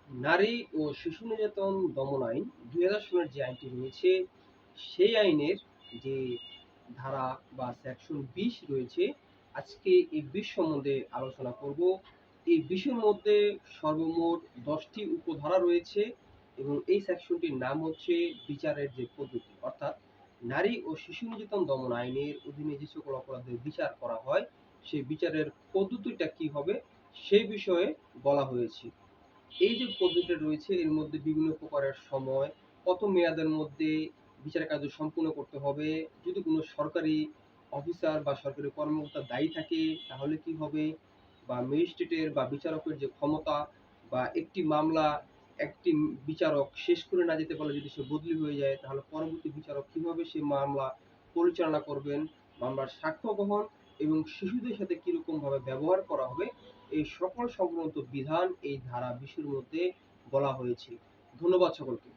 নারী ও শিশু নির্যাতন দমন আইন ২০০০ সনের যে আইনটি রয়েছে, সেই আইনের যে ধারা বা সেকশন ২০ রয়েছে, আজকে এই ২০ সম্বন্ধে আলোচনা করব। এই ২০ এর মধ্যে সর্বমোট ১০ টি উপধারা রয়েছে এবং এই সেকশনটির নাম হচ্ছে বিচারের যে পদ্ধতি। অর্থাৎ নারী ও শিশু নির্যাতন দমন আইনের অধীনে যে সকল অপরাধের বিচার করা হয়, সেই বিচারের পদ্ধতিটা কি হবে, সেই বিষয়ে বলা হয়েছে। এই যে পদ্ধতিটা রয়েছে এর মধ্যে বিভিন্ন প্রকারের সময়, কত মেয়াদের মধ্যে বিচার কার্য সম্পূর্ণ করতে হবে, যদি কোনো সরকারি অফিসার বা সরকারি কর্মকর্তা দায়ী থাকে তাহলে কি হবে, বা ম্যাজিস্ট্রেটের বা বিচারকের যে ক্ষমতা, বা একটি মামলা একটি বিচারক শেষ করে না যেতে পারলে যদি সে বদলি হয়ে যায় তাহলে পরবর্তী বিচারক কিভাবে সে মামলা পরিচালনা করবেন, মামলার সাক্ষ্য গ্রহণ এবং শিশুদের সাথে কিরকম ভাবে ব্যবহার করা হবে, এই সকল সংক্রান্ত বিধান এই ধারা ২০ এর মধ্যে বলা হয়েছে। ধন্যবাদ সকলকে।